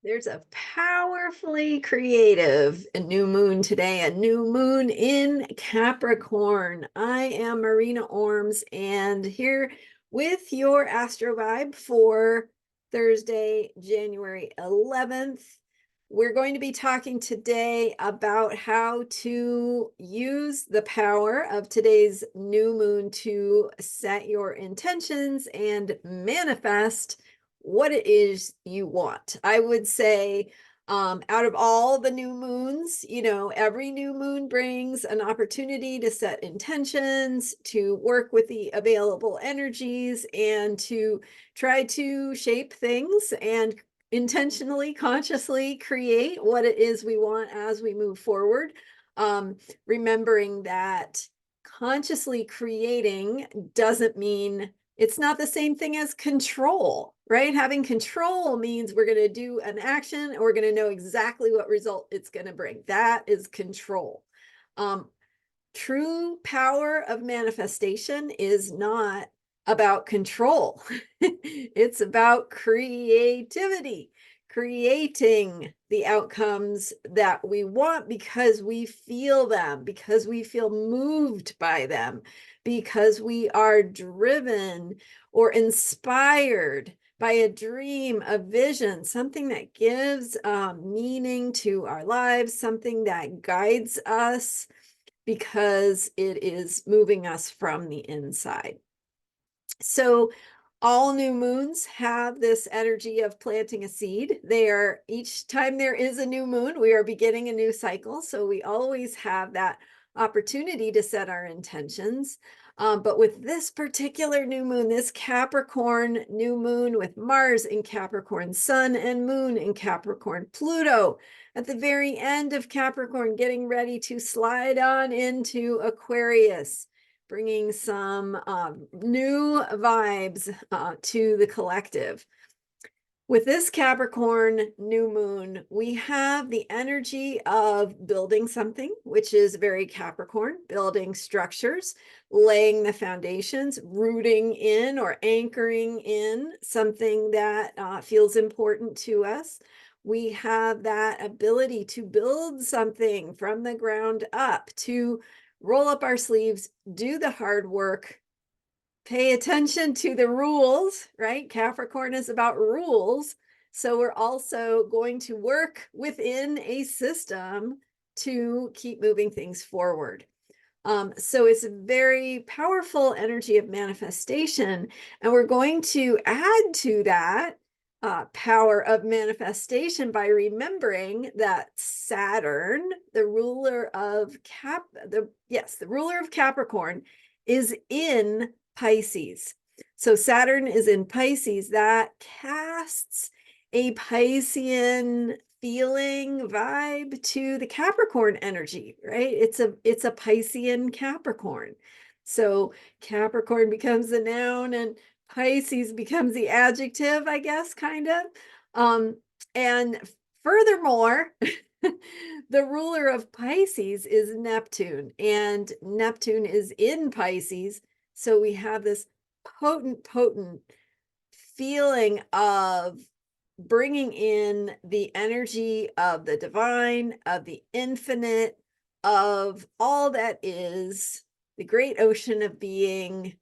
There's a powerfully creative new moon today, a new moon in Capricorn. I am Marina Ormes and here with your Astro Vibe for Thursday, January 11th. We're going to be talking today about how to use the power of today's new moon to set your intentions and manifest what it is you want. I would say out of all the new moons, every new moon brings an opportunity to set intentions, to work with the available energies, and to try to shape things and intentionally, consciously create what it is we want as we move forward. Remembering that consciously creating doesn't mean it's not the same thing as control, right? Having control means we're going to do an action and we're going to know exactly what result it's going to bring. That is control. True power of manifestation is not about control. It's about creativity, creating the outcomes that we want because we feel them, because we feel moved by them, because we are driven or inspired by a dream, a vision, something that gives meaning to our lives, something that guides us because it is moving us from the inside. So all new moons have this energy of planting a seed. Each time there is a new moon, we are beginning a new cycle. So we always have that opportunity to set our intentions. But with this particular new moon, this Capricorn new moon with Mars in Capricorn, Sun and Moon in Capricorn, Pluto at the very end of Capricorn, getting ready to slide on into Aquarius, bringing some new vibes to the collective. With this Capricorn new moon, we have the energy of building something, which is very Capricorn, building structures, laying the foundations, rooting in or anchoring in something that feels important to us. We have that ability to build something from the ground up, to roll up our sleeves, do the hard work, pay attention to the rules, right? Capricorn is about rules. So we're also going to work within a system to keep moving things forward. So it's a very powerful energy of manifestation. And we're going to add to that power of manifestation by remembering that Saturn, the ruler of the ruler of Capricorn, is in Pisces. So Saturn is in Pisces. That casts a Piscean feeling vibe to the Capricorn energy, right? It's a Piscean Capricorn. So Capricorn becomes the noun and Pisces becomes the adjective, I guess, kind of. And furthermore, the ruler of Pisces is Neptune, and Neptune is in Pisces. So we have this potent feeling of bringing in the energy of the divine, of the infinite, of all that is the great ocean of being,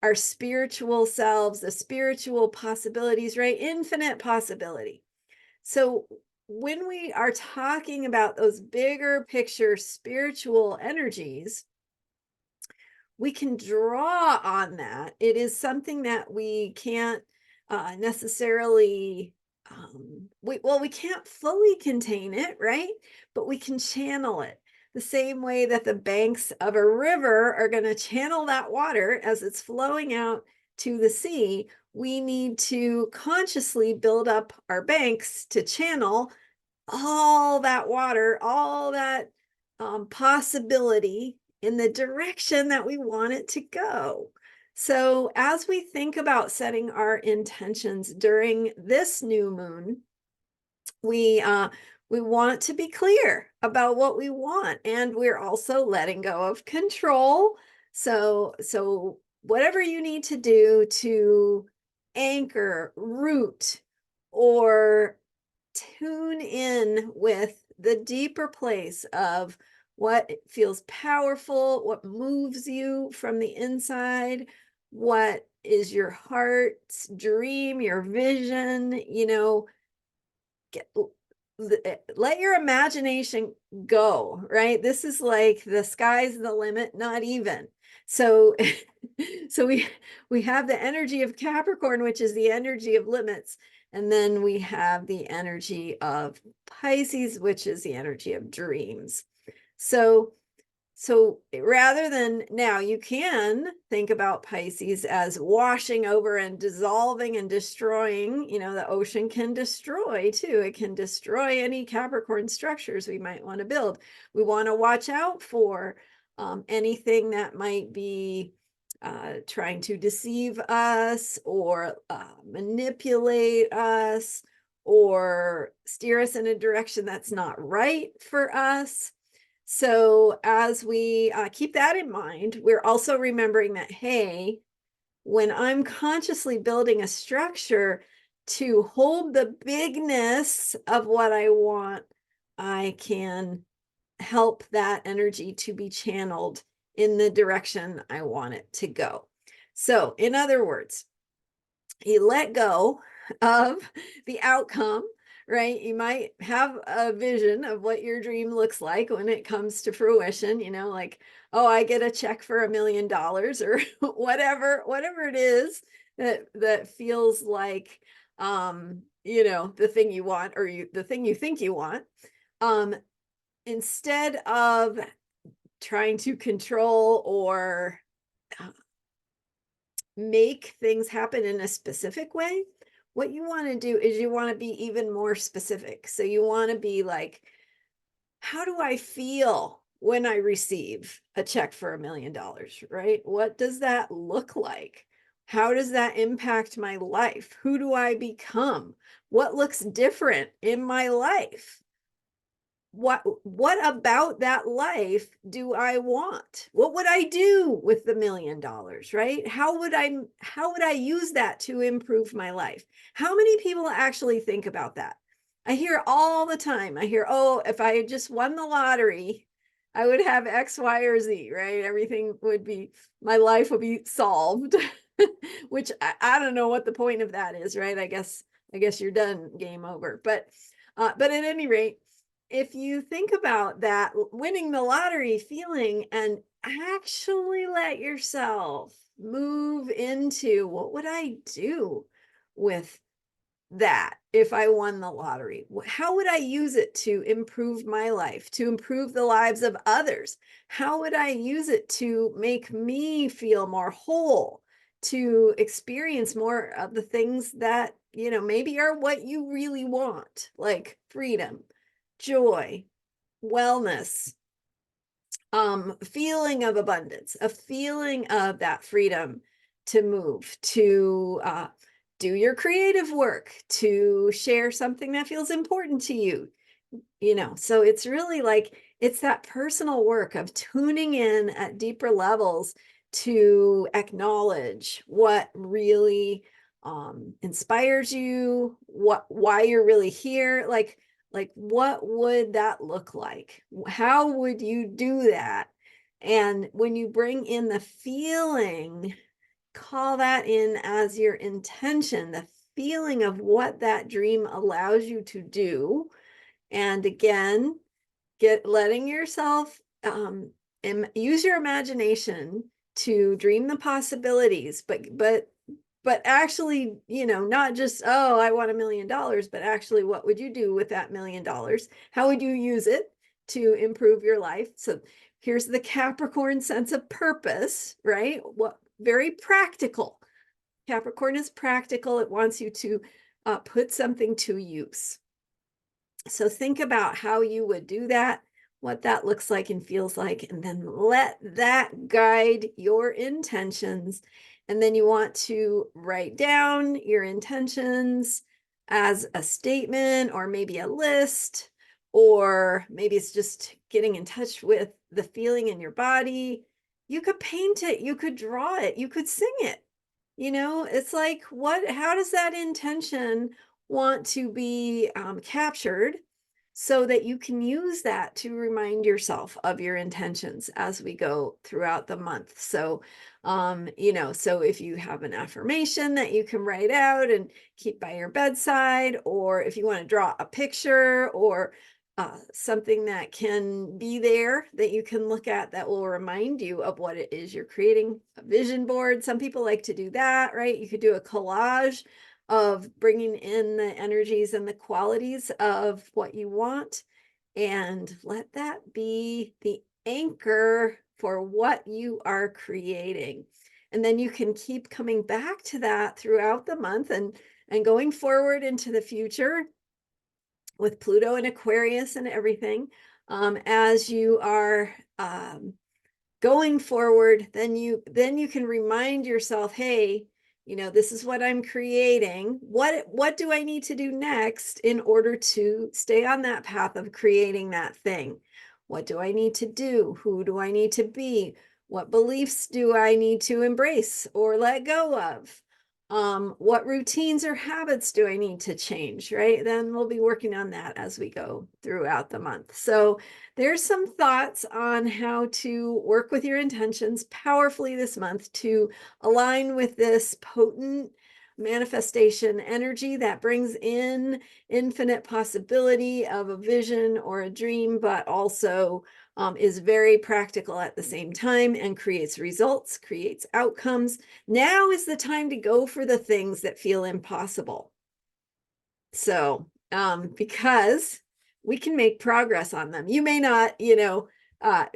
our spiritual selves, the spiritual possibilities, right? Infinite possibility. So when we are talking about those bigger picture spiritual energies, we can draw on that. It is something that we can't necessarily, we can't fully contain it, right? But we can channel it the same way that the banks of a river are going to channel that water as it's flowing out to the sea. We need to consciously build up our banks to channel all that water, all that possibility in the direction that we want it to go. So as we think about setting our intentions during this new moon, we want to be clear about what we want, and we're also letting go of control. So whatever you need to do to anchor, root, or tune in with the deeper place of what feels powerful, what moves you from the inside, what is your heart's dream, your vision, get, let your imagination go, right? This is like the sky's the limit, not even. So so we have the energy of Capricorn, which is the energy of limits, and then we have the energy of Pisces, which is the energy of dreams. So rather than, now you can think about Pisces as washing over and dissolving and destroying. The ocean can destroy too. It can destroy any Capricorn structures we might want to build. We want to watch out for anything that might be trying to deceive us or manipulate us or steer us in a direction that's not right for us. So as we keep that in mind, we're also remembering that, hey, when I'm consciously building a structure to hold the bigness of what I want, I can help that energy to be channeled in the direction I want it to go. So in other words, you let go of the outcome, right? You might have a vision of what your dream looks like when it comes to fruition, like, oh, I get a check for $1 million or whatever it is that feels like the thing you want, or the thing you think you want. Instead of trying to control or make things happen in a specific way, what you want to do is you want to be even more specific. So you want to be like, how do I feel when I receive a check for $1 million, right? What does that look like? How does that impact my life? Who do I become? What looks different in my life? What about that life do I want? What would I do with the $1 million, right? How would I use that to improve my life? How many people actually think about that? I hear all the time. I hear, oh, if I had just won the lottery, I would have X, Y, or Z, right? Everything would be, my life would be solved. Which I don't know what the point of that is, right? I guess you're done, game over. But at any rate, if you think about that winning the lottery feeling and actually let yourself move into, what would I do with that if I won the lottery? How would I use it to improve my life, to improve the lives of others? How would I use it to make me feel more whole, to experience more of the things that, maybe are what you really want, like freedom, joy, wellness, feeling of abundance, a feeling of that freedom to move, to do your creative work, to share something that feels important to you. So it's really like, it's that personal work of tuning in at deeper levels to acknowledge what really inspires you, why you're really here. Like what would that look like? How would you do that? And when you bring in the feeling, call that in as your intention, the feeling of what that dream allows you to do. And again, letting yourself use your imagination to dream the possibilities, but actually, not just, oh, I want $1 million, but actually, what would you do with that $1 million? How would you use it to improve your life? So here's the Capricorn sense of purpose, right? What very practical. Capricorn is practical. It wants you to put something to use. So think about how you would do that, what that looks like and feels like, and then let that guide your intentions. And then you want to write down your intentions as a statement, or maybe a list, or maybe it's just getting in touch with the feeling in your body. You could paint it, you could draw it, you could sing it. It's like, how does that intention want to be captured so that you can use that to remind yourself of your intentions as we go throughout the month. So, so if you have an affirmation that you can write out and keep by your bedside, or if you want to draw a picture or something that can be there that you can look at that will remind you of what it is you're creating, a vision board. Some people like to do that, right? You could do a collage of bringing in the energies and the qualities of what you want, and let that be the anchor for what you are creating. And then you can keep coming back to that throughout the month and going forward into the future with Pluto and Aquarius and everything. As you are going forward, then you can remind yourself, hey, this is what I'm creating. What do I need to do next in order to stay on that path of creating that thing? What do I need to do? Who do I need to be? What beliefs do I need to embrace or let go of? What routines or habits do I need to change, right? Then we'll be working on that as we go throughout the month. So there's some thoughts on how to work with your intentions powerfully this month to align with this potent manifestation energy that brings in infinite possibility of a vision or a dream, but also is very practical at the same time and creates results, creates outcomes. Now is the time to go for the things that feel impossible. So, because we can make progress on them. You may not,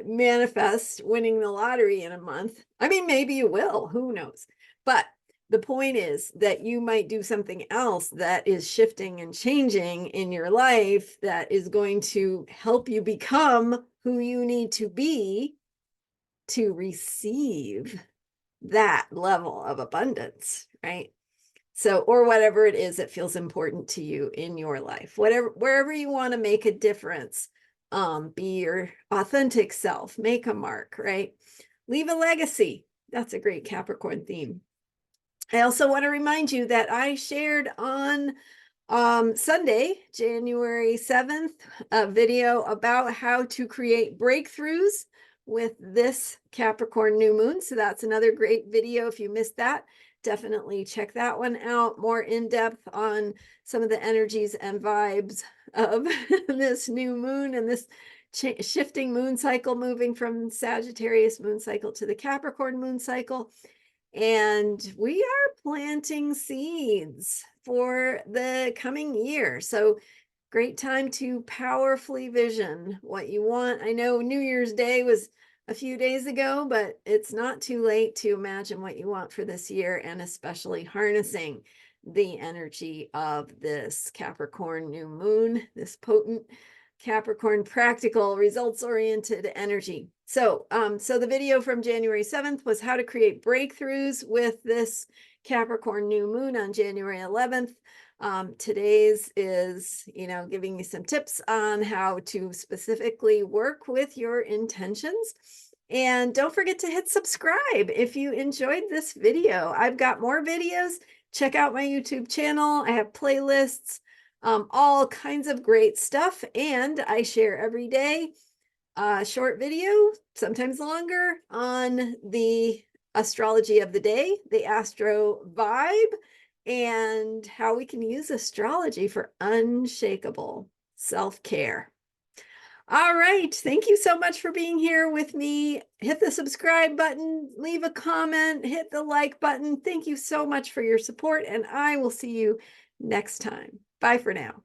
manifest winning the lottery in a month. I mean, maybe you will, who knows? But the point is that you might do something else that is shifting and changing in your life that is going to help you become who you need to be to receive that level of abundance, right? So, or whatever it is that feels important to you in your life, wherever you want to make a difference, be your authentic self, make a mark, right? Leave a legacy. That's a great Capricorn theme. I also want to remind you that I shared on Sunday, January 7th, a video about how to create breakthroughs with this Capricorn new moon. So that's another great video. If you missed that, definitely check that one out. More in depth on some of the energies and vibes of this new moon and this shifting moon cycle, moving from Sagittarius moon cycle to the Capricorn moon cycle. And we are planting seeds for the coming year. So great time to powerfully vision what you want. I know New Year's Day was a few days ago, but it's not too late to imagine what you want for this year, and especially harnessing the energy of this Capricorn new moon, this potent Capricorn practical results-oriented energy. So, so the video from January 7th was how to create breakthroughs with this Capricorn new moon on January 11th. Today's is, giving you some tips on how to specifically work with your intentions. And don't forget to hit subscribe if you enjoyed this video. I've got more videos. Check out my YouTube channel. I have playlists, all kinds of great stuff. And I share every day a short video, sometimes longer, on the astrology of the day, the Astro vibe, and how we can use astrology for unshakable self-care. All right. Thank you so much for being here with me. Hit the subscribe button, leave a comment, hit the like button. Thank you so much for your support, and I will see you next time. Bye for now.